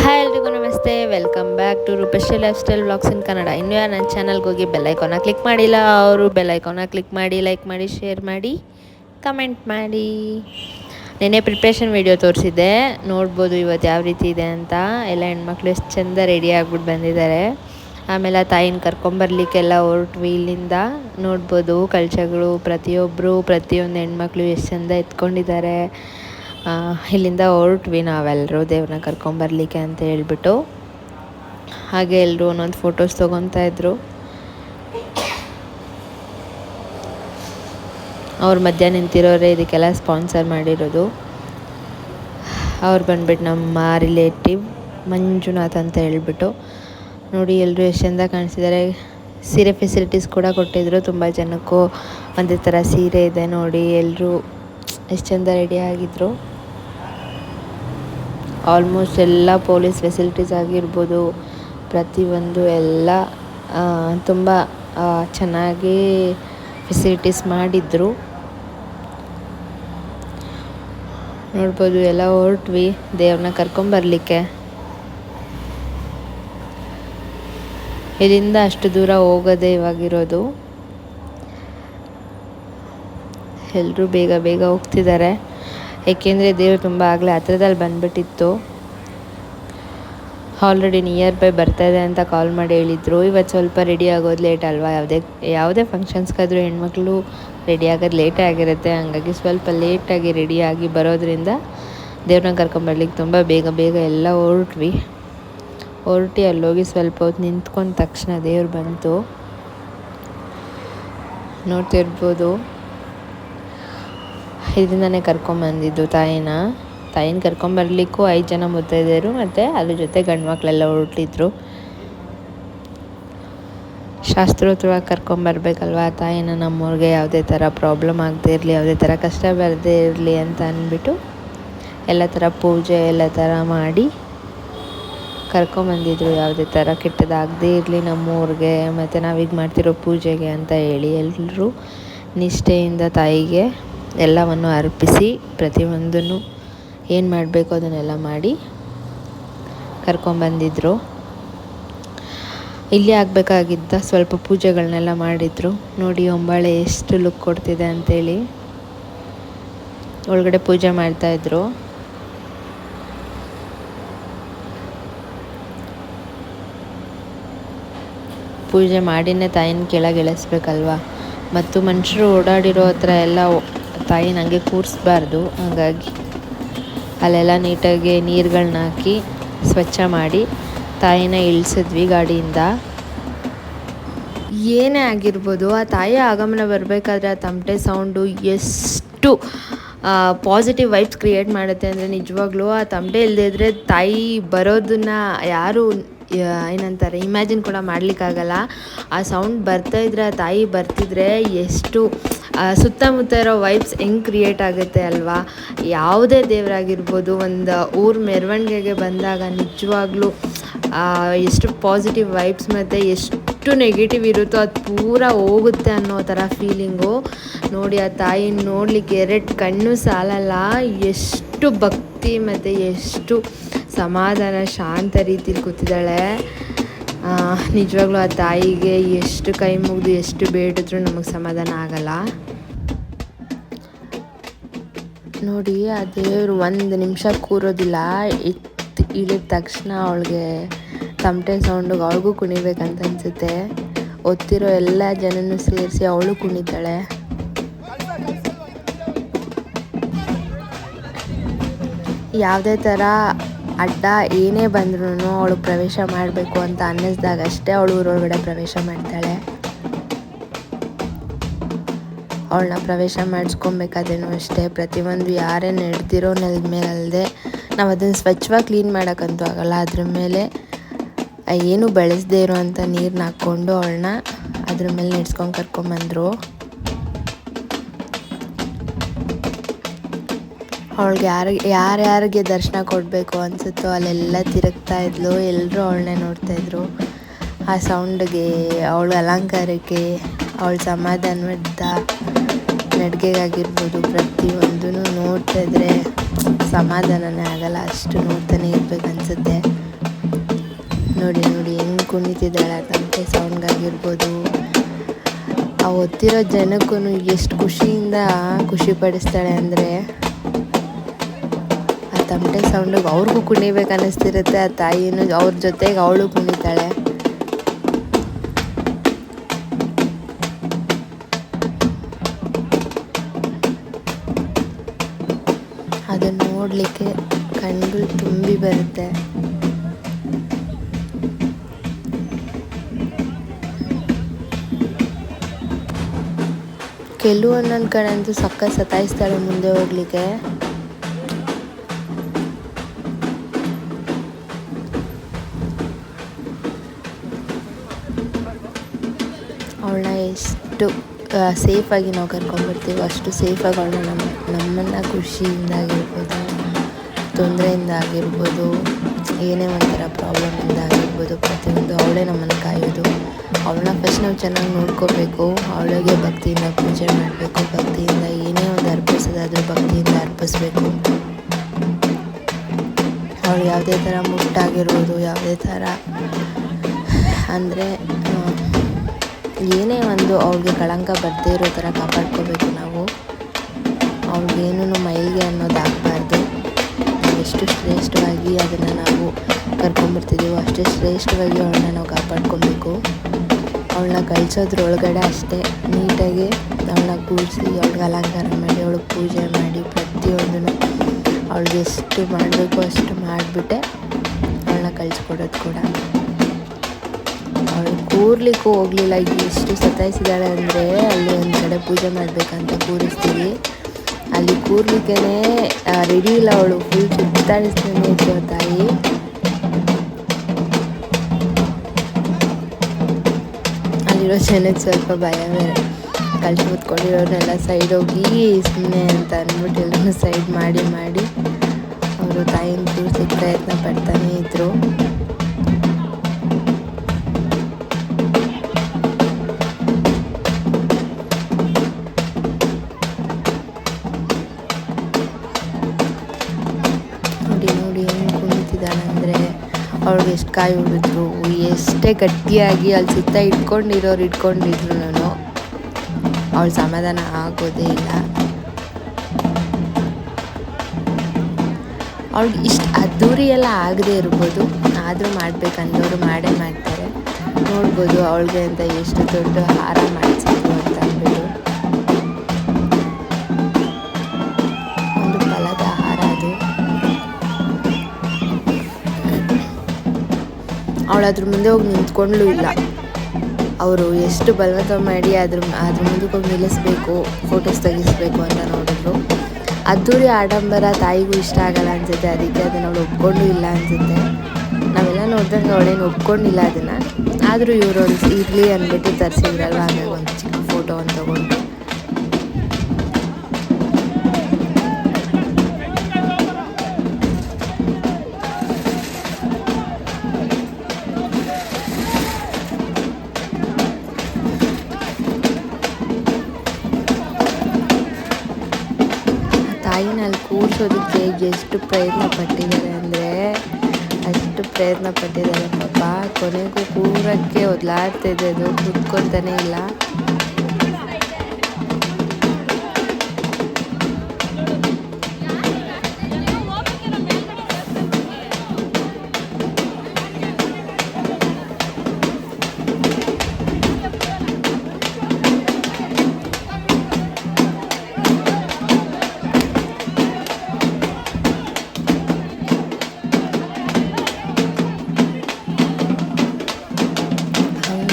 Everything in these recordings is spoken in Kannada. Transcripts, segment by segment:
ಹಾಯ್ ಎಲ್ರಿಗೂ ನಮಸ್ತೆ, welcome back to Roopashree lifestyle vlogs in Kannada. ಇನ್ನೂ ಯಾರು ನನ್ನ ಚಾನಲ್ಗೆ ಹೋಗಿ ಬೆಲ್ಲೈಕಾನ ಕ್ಲಿಕ್ ಮಾಡಿಲ್ಲ ಅವರು ಬೆಲ್ಲೈಕಾನ ಕ್ಲಿಕ್ ಮಾಡಿ, ಲೈಕ್ ಮಾಡಿ, ಶೇರ್ ಮಾಡಿ, ಕಮೆಂಟ್ ಮಾಡಿ. ನೆನ್ನೆ ಪ್ರಿಪ್ರೇಷನ್ ವೀಡಿಯೋ ತೋರಿಸಿದ್ದೆ, ನೋಡ್ಬೋದು ಇವತ್ತು ಯಾವ ರೀತಿ ಇದೆ ಅಂತ. ಎಲ್ಲ ಹೆಣ್ಮಕ್ಳು ಎಷ್ಟು ಚೆಂದ ರೆಡಿ ಆಗ್ಬಿಟ್ಟು ಬಂದಿದ್ದಾರೆ. ಆಮೇಲೆ ತಾಯಿನ ಕರ್ಕೊಂಬರ್ಲಿಕ್ಕೆಲ್ಲ ಹೊರಟ್ವಿ ಇಲ್ಲಿಂದ. ನೋಡ್ಬೋದು ಕಳಶಗಳು ಪ್ರತಿಯೊಂದು ಹೆಣ್ಮಕ್ಳು ಎಷ್ಟು ಚೆಂದ ಎತ್ಕೊಂಡಿದ್ದಾರೆ. ಇಲ್ಲಿಂದ ಹೊರಟ್ವಿ ನಾವೆಲ್ಲರೂ ದೇವ್ರನ್ನ ಕರ್ಕೊಂಬರ್ಲಿಕ್ಕೆ ಅಂತ ಹೇಳ್ಬಿಟ್ಟು. ಹಾಗೆ ಎಲ್ಲರೂ ಒಂದೊಂದು ಫೋಟೋಸ್ ತೊಗೊತಾ ಇದ್ರು. ಅವ್ರು ಮಧ್ಯ ನಿಂತಿರೋರೆ ಇದಕ್ಕೆಲ್ಲ ಸ್ಪಾನ್ಸರ್ ಮಾಡಿರೋದು. ಅವ್ರು ಬಂದ್ಬಿಟ್ಟು ನಮ್ಮ ರಿಲೇಟಿವ್ ಮಂಜುನಾಥ್ ಅಂತ ಹೇಳ್ಬಿಟ್ಟು. ನೋಡಿ ಎಲ್ಲರೂ ಎಷ್ಟು ಚೆಂದ ಕಾಣಿಸಿದ್ದಾರೆ. ಸೀರೆ ಫೆಸಿಲಿಟೀಸ್ ಕೂಡ ಕೊಟ್ಟಿದ್ರು. ತುಂಬ ಜನಕ್ಕೂ ಒಂದೇ ಥರ ಸೀರೆ ಇದೆ ನೋಡಿ. ಎಲ್ಲರೂ ಎಷ್ಟು ಚೆಂದ ರೆಡಿ ಆಗಿದ್ರು. ಆಲ್ಮೋಸ್ಟ್ ಎಲ್ಲ ಪೊಲೀಸ್ ಫೆಸಿಲಿಟೀಸ್ ಆಗಿರ್ಬೋದು, ಪ್ರತಿಯೊಂದು ಎಲ್ಲ ತುಂಬ ಚೆನ್ನಾಗಿ ಫೆಸಿಲಿಟೀಸ್ ಮಾಡಿದ್ರು. ನೋಡ್ಬೋದು ಎಲ್ಲ ಹೊರಟ್ವಿ ದೇವ್ರನ್ನ ಕರ್ಕೊಂಬರ್ಲಿಕ್ಕೆ. ಇಲ್ಲಿಂದ ಅಷ್ಟು ದೂರ ಹೋಗೋದೇ ಇವಾಗಿರೋದು. ಎಲ್ಲರೂ ಬೇಗ ಬೇಗ ಹೋಗ್ತಿದ್ದಾರೆ. ಏಕೆಂದರೆ ದೇವರು ತುಂಬ ಆಗಲೇ ಹತ್ರದಲ್ಲಿ ಬಂದುಬಿಟ್ಟಿತ್ತು. ಆಲ್ರೆಡಿ ನಿಯರ್ ಬೈ ಬರ್ತಾಯಿದೆ ಅಂತ ಕಾಲ್ ಮಾಡಿ ಹೇಳಿದರು. ಇವತ್ತು ಸ್ವಲ್ಪ ರೆಡಿ ಆಗೋದು ಲೇಟ್ ಅಲ್ವಾ. ಯಾವುದೇ ಫಂಕ್ಷನ್ಸ್ಗಾದರೂ ಹೆಣ್ಮಕ್ಳು ರೆಡಿ ಆಗೋದು ಲೇಟೇ ಆಗಿರುತ್ತೆ. ಹಂಗಾಗಿ ಸ್ವಲ್ಪ ಲೇಟಾಗಿ ರೆಡಿಯಾಗಿ ಬರೋದ್ರಿಂದ ದೇವ್ರನ್ನ ಕರ್ಕೊಂಬರ್ಲಿಕ್ಕೆ ತುಂಬ ಬೇಗ ಎಲ್ಲ ಹೊರಟ್ವಿ. ಅಲ್ಲೋಗಿ ಸ್ವಲ್ಪ ಹೊತ್ತು ನಿಂತ್ಕೊಂಡ ತಕ್ಷಣ ದೇವ್ರು ಬಂತು. ನೋಡ್ತಿರ್ಬೋದು, ಇದರಿಂದನೇ ಕರ್ಕೊಂಬಂದಿದ್ದು ತಾಯಿನ ಕರ್ಕೊಂಬರ್ಲಿಕ್ಕೂ 5 ಜನ ಮುತ್ತೈದೆಯರು ಮತ್ತು ಅದ್ರ ಜೊತೆ ಗಂಡು ಮಕ್ಕಳೆಲ್ಲ ಹೊರಟಿದ್ರು. ಶಾಸ್ತ್ರೋತ್ರವಾಗಿ ಕರ್ಕೊಂಬರ್ಬೇಕಲ್ವ ತಾಯಿನ. ನಮ್ಮವ್ರಿಗೆ ಯಾವುದೇ ಥರ ಪ್ರಾಬ್ಲಮ್ ಆಗದೇ ಇರಲಿ, ಯಾವುದೇ ಥರ ಕಷ್ಟ ಬರದೇ ಇರಲಿ ಅಂತ ಅಂದ್ಬಿಟ್ಟು ಎಲ್ಲ ಥರ ಪೂಜೆ ಎಲ್ಲ ಥರ ಮಾಡಿ ಕರ್ಕೊಂಬಂದಿದ್ರು. ಯಾವುದೇ ಥರ ಕೆಟ್ಟದಾಗದೇ ಇರಲಿ ನಮ್ಮವ್ರಿಗೆ ಮತ್ತು ನಾವೀಗ ಮಾಡ್ತಿರೋ ಪೂಜೆಗೆ ಅಂತ ಹೇಳಿ ಎಲ್ಲರೂ ನಿಷ್ಠೆಯಿಂದ ತಾಯಿಗೆ ಎಲ್ಲವನ್ನು ಅರ್ಪಿಸಿ ಪ್ರತಿಯೊಂದನ್ನು ಏನು ಮಾಡಬೇಕು ಅದನ್ನೆಲ್ಲ ಮಾಡಿ ಕರ್ಕೊಂಬಂದಿದ್ರು. ಇಲ್ಲಿ ಆಗಬೇಕಾಗಿದ್ದ ಸ್ವಲ್ಪ ಪೂಜೆಗಳನ್ನೆಲ್ಲ ಮಾಡಿದರು. ನೋಡಿ ಹೊಂಬಾಳೆ ಎಷ್ಟು ಲುಕ್ ಕೊಡ್ತಿದೆ ಅಂಥೇಳಿ ಒಳಗಡೆ ಪೂಜೆ ಮಾಡ್ತಾಯಿದ್ರು. ಪೂಜೆ ಮಾಡಿನೇ ತಾಯಿನ ಕೆಳಗೆ ಇಳಿಸ್ಬೇಕಲ್ವ. ಮತ್ತು ಮನುಷ್ಯರು ಓಡಾಡಿರೋ ಹತ್ರ ಎಲ್ಲ ತಾಯಿನ ಹಂಗೆ ಕೂರಿಸ್ಬಾರ್ದು. ಹಾಗಾಗಿ ಅಲ್ಲೆಲ್ಲ ನೀಟಾಗಿ ನೀರುಗಳನ್ನ ಹಾಕಿ ಸ್ವಚ್ಛ ಮಾಡಿ ತಾಯಿನ ಇಳಿಸಿದ್ವಿ ಗಾಡಿಯಿಂದ. ಏನೇ ಆಗಿರ್ಬೋದು, ಆ ತಾಯಿಯ ಆಗಮನ ಬರಬೇಕಾದ್ರೆ ಆ ತಮಟೆ ಸೌಂಡು ಎಷ್ಟು ಪಾಸಿಟಿವ್ ವೈಬ್ಸ್ ಕ್ರಿಯೇಟ್ ಮಾಡುತ್ತೆ ಅಂದರೆ ನಿಜವಾಗ್ಲೂ ಆ ತಮಟೆ ಇಲ್ಲದೇ ಇದ್ದರೆ ತಾಯಿ ಬರೋದನ್ನು ಯಾರು ಏನಂತಾರೆ ಇಮ್ಯಾಜಿನ್ ಕೂಡ ಮಾಡಲಿಕ್ಕಾಗಲ್ಲ. ಆ ಸೌಂಡ್ ಬರ್ತಾಯಿದ್ರೆ, ಆ ತಾಯಿ ಬರ್ತಿದ್ರೆ ಎಷ್ಟು ಸುತ್ತಮುತ್ತ ಇರೋ ವೈಬ್ಸ್ ಹೆಂಗೆ ಕ್ರಿಯೇಟ್ ಆಗುತ್ತೆ ಅಲ್ವಾ. ಯಾವುದೇ ದೇವರಾಗಿರ್ಬೋದು, ಒಂದು ಊರ ಮೆರವಣಿಗೆಗೆ ಬಂದಾಗ ನಿಜವಾಗ್ಲೂ ಎಷ್ಟು ಪಾಸಿಟಿವ್ ವೈಬ್ಸ್ ಮತ್ತು ಎಷ್ಟು ನೆಗೆಟಿವ್ ಇರುತ್ತೋ ಅದು ಪೂರ ಹೋಗುತ್ತೆ ಅನ್ನೋ ಥರ ಫೀಲಿಂಗು. ನೋಡಿ ಆ ತಾಯಿನ ನೋಡಲಿಕ್ಕೆ 2 ಕಣ್ಣು ಸಾಲಲ್ಲ. ಎಷ್ಟು ಭಕ್ತಿ ಮತ್ತು ಎಷ್ಟು ಸಮಾಧಾನ ಶಾಂತ ರೀತಿಲಿ ಕೂತಿದ್ದಾಳೆ. ನಿಜವಾಗ್ಲೂ ಆ ತಾಯಿಗೆ ಎಷ್ಟು ಕೈ ಮುಗಿದು ಎಷ್ಟು ಬೇಡಿದ್ರೂ ನಮಗೆ ಸಮಾಧಾನ ಆಗಲ್ಲ. ನೋಡಿ ಆ ದೇವರು 1 ನಿಮಿಷ ಕೂರೋದಿಲ್ಲ. ಇಳಿದ ತಕ್ಷಣ ಅವಳಿಗೆ ತಮಟೆ ಸೌಂಡಿಗೆ ಅವಳಿಗೂ ಕುಣಿಬೇಕಂತ ಅನಿಸುತ್ತೆ. ಒತ್ತಿರೋ ಎಲ್ಲ ಜನನೂ ಸೇರಿಸಿ ಅವಳು ಕುಣಿತಾಳೆ. ಯಾವುದೇ ಥರ ಅಡ್ಡ ಏನೇ ಬಂದ್ರೂ ಅವಳು ಪ್ರವೇಶ ಮಾಡಬೇಕು ಅಂತ ಅನ್ನಿಸ್ದಾಗ ಅಷ್ಟೇ ಅವಳು ಊರೊಳಗಡೆ ಪ್ರವೇಶ ಮಾಡ್ತಾಳೆ. ಅವಳನ್ನ ಪ್ರವೇಶ ಮಾಡಿಸ್ಕೊಬೇಕಾದ್ರೂ ಅಷ್ಟೇ ಪ್ರತಿಯೊಂದು ಯಾರೇ ನಡೆದಿರೋ ನೆಲದ ಮೇಲೆ ಅಲ್ಲದೆ ನಾವು ಅದನ್ನು ಸ್ವಚ್ಛವಾಗಿ ಕ್ಲೀನ್ ಮಾಡೋಕ್ಕಂತೂ ಆಗೋಲ್ಲ. ಅದ್ರ ಮೇಲೆ ಏನು ಬೆಳೆಸದೇ ಇರೋವಂಥ ನೀರನ್ನ ಹಾಕ್ಕೊಂಡು ಅವಳನ್ನ ಅದ್ರ ಮೇಲೆ ನಡೆಸ್ಕೊಂಡು ಕರ್ಕೊಂಬಂದರು. ಅವಳಿಗೆ ಯಾರ್ಯಾರಿಗೆ ದರ್ಶನ ಕೊಡಬೇಕು ಅನಿಸುತ್ತೋ ಅಲ್ಲೆಲ್ಲ ತಿರುಗ್ತಾ ಇದ್ಲು. ಎಲ್ಲರೂ ಅವಳನ್ನೇ ನೋಡ್ತಾಯಿದ್ರು. ಆ ಸೌಂಡ್ಗೆ, ಅವಳ ಅಲಂಕಾರಕ್ಕೆ, ಅವಳ ಸಮಾಧಾನದ ನಡಿಗೆಗಾಗಿರ್ಬೋದು ಪ್ರತಿಯೊಂದೂ ನೋಡ್ತಾಯಿದ್ರೆ ಸಮಾಧಾನನೇ ಆಗಲ್ಲ. ಅಷ್ಟು ನೋಡ್ತಾನೆ ಇರ್ಬೇಕು ಅನಿಸುತ್ತೆ. ನೋಡಿ ನೋಡಿ ಹೆಂಗೆ ಕುಣಿತಿದ್ದಾಳೆ ತಮಟೆ ಸೌಂಡ್ಗಾಗಿರ್ಬೋದು. ಆ ಒತ್ತಿರೋ ಜನಕ್ಕೂ ಎಷ್ಟು ಖುಷಿಯಿಂದ ಖುಷಿ ಪಡಿಸ್ತಾಳೆ ಅಂದರೆ ಆ ತಮಟೆ ಸೌಂಡಿಗೆ ಅವ್ರಿಗೂ ಕುಣಿಬೇಕು ಅನ್ನಿಸ್ತಿರುತ್ತೆ. ಆ ತಾಯಿನೂ ಅವ್ರ ಜೊತೆಗೆ ಅವಳು ಕುಣಿತಾಳೆ. ಅದನ್ನು ನೋಡಲಿಕ್ಕೆ ಕಣ್ಗಳು ತುಂಬಿ ಬರುತ್ತೆ. ಕೆಲವೊಂದೊಂದು ಕಡೆ ಅಂತೂ ಸಕ್ಕ ಸತಾಯಿಸ್ತಾಳೆ ಮುಂದೆ ಹೋಗ್ಲಿಕ್ಕೆ. ಅವಳನ್ನ ಎಷ್ಟು ಸೇಫಾಗಿ ನಾವು ಕರ್ಕೊಂಡ್ಬರ್ತೀವಿ ಅಷ್ಟು ಸೇಫಾಗಿ ಅವಳನ್ನ ನಮ್ಮನ್ನು ಖುಷಿಯಿಂದ ಆಗಿರ್ಬೋದು, ತೊಂದರೆಯಿಂದ ಆಗಿರ್ಬೋದು, ಏನೇ ಒಂಥರ ಪ್ರಾಬ್ಲಮಿಂದ ಆಗಿರ್ಬೋದು, ಪ್ರತಿಯೊಂದು ಅವಳೇ ನಮ್ಮನ್ನು ಕಾಯೋದು. ಅವಳನ್ನ ಫಸ್ಟ್ ನಾವು ಚೆನ್ನಾಗಿ ನೋಡ್ಕೋಬೇಕು. ಅವಳಿಗೆ ಭಕ್ತಿಯಿಂದ ಪೂಜೆ ಮಾಡಬೇಕು. ಭಕ್ತಿಯಿಂದ ಏನೇ ಒಂದು ಅರ್ಪಿಸೋದಾದರೂ ಭಕ್ತಿಯಿಂದ ಅರ್ಪಿಸ್ಬೇಕು. ಅವಳು ಯಾವುದೇ ಥರ ಮುಟ್ಟಾಗಿರ್ಬೋದು, ಯಾವುದೇ ಥರ ಅಂದರೆ ಏನೇ ಒಂದು ಅವ್ಳಿಗೆ ಕಳಂಕ ಬರದೇ ಇರೋ ಥರ ಕಾಪಾಡ್ಕೋಬೇಕು ನಾವು. ಅವ್ಳಿಗೇನೂ ಮೈಲಿಗೆ ಅನ್ನೋದು ಆಗಬಾರ್ದು. ಎಷ್ಟು ಶ್ರೇಷ್ಠವಾಗಿ ಅದನ್ನು ನಾವು ಕರ್ಕೊಂಡ್ಬರ್ತಿದ್ದೀವೋ ಅಷ್ಟೇ ಶ್ರೇಷ್ಠವಾಗಿ ಅವಳನ್ನ ನಾವು ಕಾಪಾಡ್ಕೊಬೇಕು. ಅವಳನ್ನ ಕಳಿಸೋದ್ರೊಳಗಡೆ ಅಷ್ಟೇ ನೀಟಾಗಿ ಅವಳನ್ನ ಕೂರಿಸಿ ಅವಳಿಗೆ ಅಲಂಕಾರ ಮಾಡಿ ಅವಳಿಗೆ ಪೂಜೆ ಮಾಡಿ ಪ್ರತಿಯೊಂದನ್ನು ಅವಳಿಗೆ ಎಷ್ಟು ಮಾಡಬೇಕು ಅಷ್ಟು ಮಾಡಿಬಿಟ್ಟೆ ಅವಳನ್ನ ಕಳಿಸ್ಕೊಡೋದು ಕೂಡ. ಅವಳು ಕೂರ್ಲಿಕ್ಕೂ ಹೋಗಲಿಲ್ಲ. ಎಷ್ಟು ಸತಾಯಿಸಿದಾಳೆ ಅಂದರೆ ಅಲ್ಲಿ ಒಂದು ಕಡೆ ಪೂಜೆ ಮಾಡಬೇಕಂತ ಕೂರಿಸ್ತೀವಿ, ಅಲ್ಲಿ ಕೂರ್ಲಿಕ್ಕೇ ರೆಡಿ ಇಲ್ಲ. ಅವಳು ಫುಲ್ ಸುತ್ತಾಡಿಸ್ತಾನೆ ಇತ್ತು ತಾಯಿ. ಅಲ್ಲಿರೋ ಜನಕ್ಕೆ ಸ್ವಲ್ಪ ಭಯ ಬೇರೆ. ಕಳ್ಸಿ ಕೂತ್ಕೊಂಡಿರೋರ್ನೆಲ್ಲ ಸೈಡ್ ಹೋಗಿ ಸುಮ್ಮನೆ ಅಂತ ಅಂದ್ಬಿಟ್ಟು ಎಲ್ಲರೂ ಸೈಡ್ ಮಾಡಿ ಅವರು ತಾಯಿನ ಕೂರಿಸಲಿಕ್ಕೆ ಪ್ರಯತ್ನ ಪಡ್ತಾನೆ ಇದ್ರು. ನೋಡಿ ಹೆಂಗೆ ಕುಣಿತಿದ್ದಾಳೆ ಅಂದರೆ ಅವ್ಳಿಗೆ ಎಷ್ಟು ಕಾಯಿ ಹೊಡಿದ್ರು, ಎಷ್ಟೇ ಗಟ್ಟಿಯಾಗಿ ಅಲ್ಲಿ ಸುತ್ತ ಇಟ್ಕೊಂಡಿದ್ರು ಅವಳು ಸಮಾಧಾನ ಆಗೋದೇ ಇಲ್ಲ. ಅವ್ಳಿಗೆ ಇಷ್ಟು ಅದ್ದೂರಿ ಎಲ್ಲ ಆಗದೆ ಇರ್ಬೋದು, ಆದರೂ ಮಾಡ್ಬೇಕಂದವರು ಮಾಡೇ ಮಾಡ್ತಾರೆ. ನೋಡ್ಬೋದು ಅವಳಿಗೆ ಅಂತ ಎಷ್ಟು ದೊಡ್ಡ ಹಾರ ಮಾಡಿಸಿದ್ರು ಅಂತ ಅಂದ್ಬಿಟ್ಟು. ಒಂದು ಫಲದ ಹಾರ ಅದು. ಅವಳು ಅದ್ರ ಮುಂದೆ ಹೋಗಿ ನಿಂತ್ಕೊಂಡ್ಲೂ ಇಲ್ಲ. ಅವರು ಎಷ್ಟು ಬಲವಂತ ಮಾಡಿ ಅದ್ರ ಮುಂದಕ್ಕೆ ಹೋಗಿ ನಿಲ್ಲಿಸ್ಬೇಕು, ಫೋಟೋಸ್ ತೆಗಿಸ್ಬೇಕು ಅಂತ ನೋಡಿದ್ರು. ಅದ್ದೂರಿ ಆಡಂಬರ ತಾಯಿಗೂ ಇಷ್ಟ ಆಗಲ್ಲ ಅನಿಸುತ್ತೆ. ಅದಕ್ಕೆ ಅದನ್ನು ಅವಳು ಒಪ್ಕೊಂಡು ಇಲ್ಲ ಅನಿಸುತ್ತೆ. ನಾವೆಲ್ಲ ನೋಡಿದಂಗೆ ಅವಳೇನು ಒಪ್ಕೊಂಡಿಲ್ಲ ಅದನ್ನು. ಆದರೂ ಇವರು ಒಂದು ಇರಲಿ ಅಂದ್ಬಿಟ್ಟು ತರಿಸಿದ್ರಲ್ವ, ಹಾಗಾಗಿ ಒಂದು ಚಿಕ್ಕ ಫೋಟೋ ಒಂದು ತೊಗೊಂಡು ತಾಯಿನ ಅಲ್ಲಿ ಕೂರಿಸೋದಕ್ಕೆ ಎಷ್ಟು ಪ್ರಯತ್ನ ಪಟ್ಟಿದ್ದಾರೆ ಅಂದರೆ ಅಷ್ಟು ಪ್ರಯತ್ನ ಪಟ್ಟಿದ್ದಾರೆ ಪಾಪ. ಕೊನೆಗೂ ಕೂರಕ್ಕೆ ಒದ್ಲಾಡ್ತಿದೆ, ಅದು ಕೂತ್ಕೊಳ್ತಾನೆ ಇಲ್ಲ.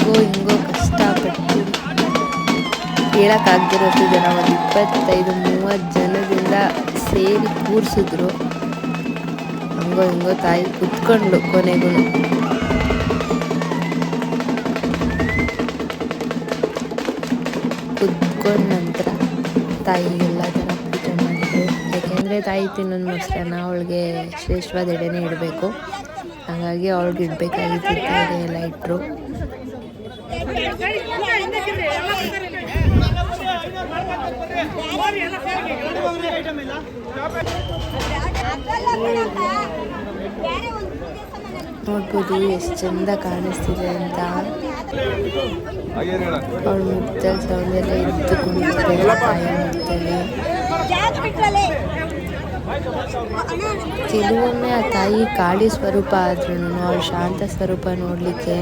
ಹಿಂಗೋ ಕಷ್ಟಪಟ್ಟು ಹೇಳೋಕ್ಕಾಗದಿರೋಷ್ಟು ಜನ ಒಂದು 25-30 ಜನದಿಂದ ಸೇರಿ ಕೂರಿಸಿದ್ರು. ಹಿಂಗೋ ತಾಯಿ ಕುತ್ಕೊಂಡ್ಲು. ಕೊನೆಗೂ ಕುತ್ಕೊಂಡ ನಂತರ ತಾಯಿಗೆಲ್ಲ ಥರ ಪೂಜೆ ಮಾಡಿದ್ರು. ಯಾಕೆಂದರೆ ತಾಯಿ ತಿನ್ನೋದು ಮೊಸರನ್ನ ಅವಳಿಗೆ ಶ್ರೇಷ್ಠವಾದ ಎಡೆನೇ ಇಡಬೇಕು. ಹಾಗಾಗಿ ಅವಳಿಗೆ ಇಡಬೇಕಾಗಿತ್ತು ಎಡೆ ಎಲ್ಲ ಇಟ್ಟರು. ನೋಡ್ಬೋದು ಎಷ್ಟು ಚಂದ ಕಾಣಿಸ್ತಿದೆ ಅಂತ. ಅವಳು ಮುಗ್ದಲ್ಲಿ ಸೌಂದೆಲ್ಲ ಎದ್ದು ಕುಣಿತಿದ್ದಾಳೆ ತಾಯಿ ಮುಗ್ದಲ್ಲಿ. ಕೆಲವೊಮ್ಮೆ ಆ ತಾಯಿ ಕಾಳಿ ಸ್ವರೂಪ ಆದ್ರೂ ಅವಳು ಶಾಂತ ಸ್ವರೂಪ ನೋಡಲಿಕ್ಕೆ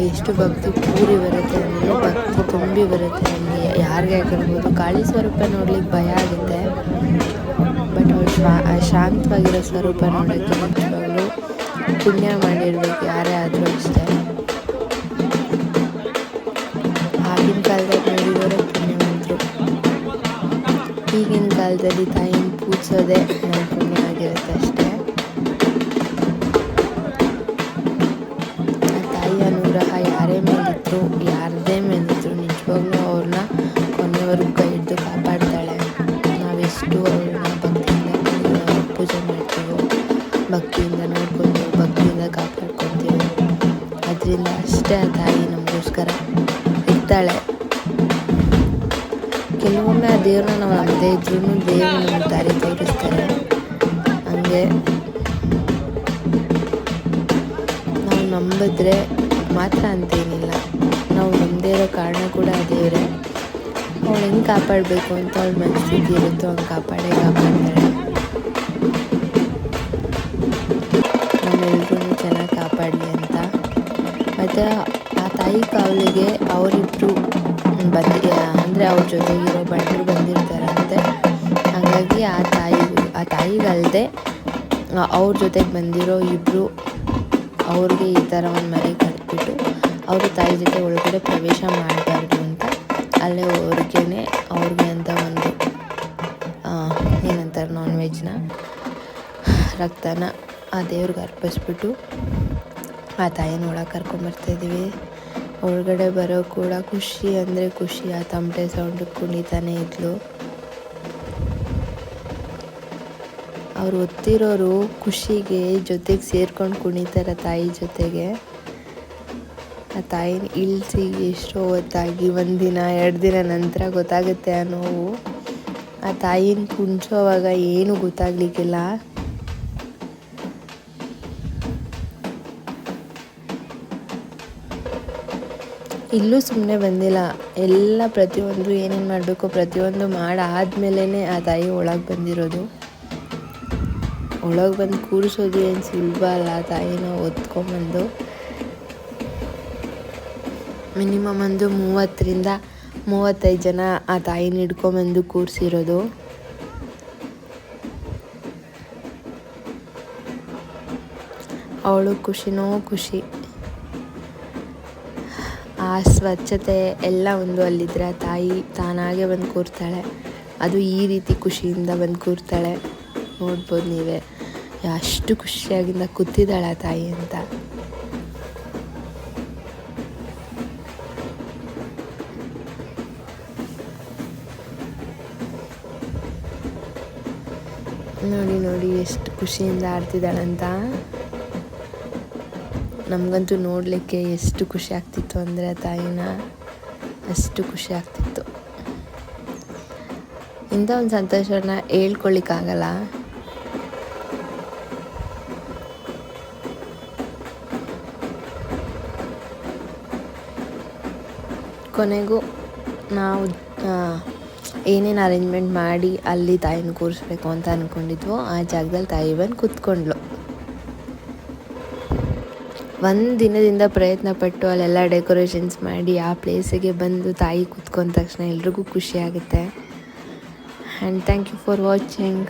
ಎಷ್ಟು ಭಕ್ತಿ ಕೂರಿ ಬರುತ್ತೆ ಅಂದರೆ ಭಕ್ತಿ ತುಂಬಿ ಬರುತ್ತೆ ನನಗೆ. ಯಾರಿಗೆ ಆಗಿರ್ಬೋದು ಕಾಳಿ ಸ್ವರೂಪ ನೋಡ್ಲಿಕ್ಕೆ ಭಯ ಆಗುತ್ತೆ, ಬಟ್ ಅವಳು ಶಾಂತವಾಗಿರೋ ಸ್ವರೂಪ ನೋಡೋಕ್ಕೆ ನಿಜವಾಗ್ಲೂ ಪುಣ್ಯ ಮಾಡಿರ್ಬೇಕು ಯಾರೇ ಆದರೂ ಅಷ್ಟೇ. ಆಗಿನ ಕಾಲದಲ್ಲಿ ನೋಡಿದವರೇ ಪುಣ್ಯವಂತರು. ಈಗಿನ ಕಾಲದಲ್ಲಿ ತಾಯಿನ ಪೂಜಿಸೋದೇ ನಮ್ಮ ಪುಣ್ಯ ಆಗಿರುತ್ತೆ ಅಷ್ಟೇ. ಆ ತಾಯಿಯ ಅನುಗ್ರಹ ಯಾರೇ ಮೇಲಿದ್ರು ಯಾರದೇ ಮೇಲಿದ್ರು ನಿಜವಾಗ್ಲೂ ಅವ್ರನ್ನ ಕೊನೆಯವರೆಗೂ ಕೈ ಹಿಡಿದು ಕಾಪಾಡ್ತಾಳೆ. ನಾವೆಷ್ಟು ಅವ್ರನ್ನ ಭಕ್ತಿಯಿಂದ ಪೂಜೆ ಮಾಡ್ತೀವೋ, ಭಕ್ತಿಯಿಂದ ನೋಡ್ಕೊತೀವೋ, ಭಕ್ತಿಯಿಂದ ಕಾಪಾಡ್ಕೊತೀವೋ, ಅದರಿಂದ ಅಷ್ಟೇ ಆ ತಾಯಿ ನಮಗೋಸ್ಕರ ಇರ್ತಾಳೆ. ಕೆಲವೊಮ್ಮೆ ಆ ದೇವ್ರನ್ನ ನಾವು ನಂಬದೇ ಇದ್ರೂ ದೇವರು ನಮಗೆ ದಾರಿ ತೋರಿಸ್ತಾರೆ. ಹಂಗೆ ನಾವು ನಂಬಿದ್ರೆ ಮಾತ್ರ ಅಂತೇನಿಲ್ಲ, ನಾವು ನಂಬದೇ ಇರೋ ಕಾರಣ ಕೂಡ ಆ ದೇವರೇ. ಅವಳು ಹೆಂಗೆ ಕಾಪಾಡಬೇಕು ಅಂತ ಅವಳ ಮನಸ್ಥಿತಿ ಇರುತ್ತೋ ಹಂಗೆ ಕಾಪಾಡ್ತಾಳೆ. ನಮ್ಮೆಲ್ರೂ ಚೆನ್ನಾಗಿ ಕಾಪಾಡಲಿ ಅಂತ. ಮತ್ತು ಆ ತಾಯಿ ಕಾವಲಿಗೆ ಅವರಿಬ್ಬರು ಅಂದರೆ ಅವ್ರ ಜೊತೆಗಿರೋ ಬಂಟರು ಬಂದಿರ್ತಾರಂತೆ. ಹಾಗಾಗಿ ಆ ತಾಯಿಗಲ್ಲದೆ ಅವ್ರ ಜೊತೆಗೆ ಬಂದಿರೋ ಇಬ್ಬರು ಅವ್ರಿಗೆ ಈ ಥರ ಒಂದು ಮರಿ ಕಟ್ಬಿಟ್ಟು ಅವರು ತಾಯಿ ಜೊತೆ ಒಳಗಡೆ ಪ್ರವೇಶ ಮಾಡಬಾರ್ದು ಅಂತ ಅಲ್ಲೇ ಅವ್ರಿಗೆ ಅಂತ ಒಂದು ಏನಂತಾರೆ ನಾನ್ ವೆಜ್ನ ರಕ್ತನ ಆ ದೇವ್ರಿಗೆ ಅರ್ಪಿಸ್ಬಿಟ್ಟು ಆ ತಾಯಿನ ಒಳಗೆ ಕರ್ಕೊಂಬರ್ತಾಯಿದ್ದೀವಿ. ಒಳಗಡೆ ಬರೋ ಕೂಡ ಖುಷಿ ಅಂದರೆ ಖುಷಿ. ಆ ತಮಟೆ ಸೌಂಡ್ ಕುಣಿತಾನೆ ಇದ್ಲು. ಅವ್ರು ಒತ್ತಿರೋರು ಖುಷಿಗೆ ಜೊತೆಗೆ ಸೇರ್ಕೊಂಡು ಕುಣಿತಾರೆ ತಾಯಿ ಜೊತೆಗೆ. ಆ ತಾಯಿನ ಇಳಿಸಿ ಎಷ್ಟೋ ಹೊತ್ತಾಗಿ 1 ದಿನ 2 ದಿನ ನಂತರ ಗೊತ್ತಾಗುತ್ತೆ ಆ ನೋವು. ಆ ತಾಯಿನ ಕುಣಿಸೋವಾಗ ಏನು ಗೊತ್ತಾಗ್ಲಿಕ್ಕಿಲ್ಲ. ಇಲ್ಲೂ ಸುಮ್ಮನೆ ಬಂದಿಲ್ಲ, ಎಲ್ಲ ಪ್ರತಿಯೊಂದು ಏನೇನು ಮಾಡಬೇಕು ಪ್ರತಿಯೊಂದು ಮಾಡಾದ್ಮೇಲೆ ಆ ತಾಯಿ ಒಳಗೆ ಬಂದಿರೋದು. ಒಳಗೆ ಬಂದು ಕೂರಿಸೋದು ಏನು ಸುಲಭ ಅಲ್ಲ. ಆ ತಾಯಿನ ಹೊತ್ಕೊಂಬಂದು ಮಿನಿಮಮ್ ಒಂದು 30ರಿಂದ 35 ಜನ ಆ ತಾಯಿನ ಹಿಡ್ಕೊಂಬಂದು ಕೂರಿಸಿರೋದು. ಅವಳು ಖುಷಿನೋ ಖುಷಿ. ಆ ಸ್ವಚ್ಛತೆ ಎಲ್ಲ ಒಂದು ಅಲ್ಲಿದ್ರೆ ಆ ತಾಯಿ ತಾನಾಗೆ ಬಂದು ಕೂರ್ತಾಳೆ. ಅದು ಈ ರೀತಿ ಖುಷಿಯಿಂದ ಬಂದು ಕೂರ್ತಾಳೆ. ನೋಡ್ಬೋದು ನೀವೇ ಅಷ್ಟು ಖುಷಿಯಾಗಿಂದ ಕೂತಿದ್ದಾಳೆ ಆ ತಾಯಿ ಅಂತ. ನೋಡಿ ಎಷ್ಟು ಖುಷಿಯಿಂದ ಆಡ್ತಿದ್ದಾಳಂತ. ನಮಗಂತೂ ನೋಡಲಿಕ್ಕೆ ಎಷ್ಟು ಖುಷಿ ಆಗ್ತಿತ್ತು ಅಂದರೆ ಆ ತಾಯಿನ ಅಷ್ಟು ಖುಷಿ ಆಗ್ತಿತ್ತು. ಇಂಥ ಒಂದು ಸಂತೋಷನ ಹೇಳ್ಕೊಳ್ಳಿಕ್ಕಾಗಲ್ಲ. ಕೊನೆಗೂ ನಾವು ಏನೇನು ಅರೇಂಜ್ಮೆಂಟ್ ಮಾಡಿ ಅಲ್ಲಿ ತಾಯಿನ ಕೂರಿಸ್ಬೇಕು ಅಂತ ಅಂದ್ಕೊಂಡಿದ್ವೋ ಆ ಜಾಗದಲ್ಲಿ ತಾಯಿ ಬಂದು ಕೂತ್ಕೊಂಡ್ಳು. 1 ದಿನದಿಂದ ಪ್ರಯತ್ನ ಪಟ್ಟು ಅಲ್ಲೆಲ್ಲ ಡೆಕೋರೇಷನ್ಸ್ ಮಾಡಿ ಆ ಪ್ಲೇಸಿಗೆ ಬಂದು ತಾಯಿ ಕೂತ್ಕೊಂಡ ತಕ್ಷಣ ಎಲ್ರಿಗೂ ಖುಷಿ ಆಗುತ್ತೆ. And thank you for watching.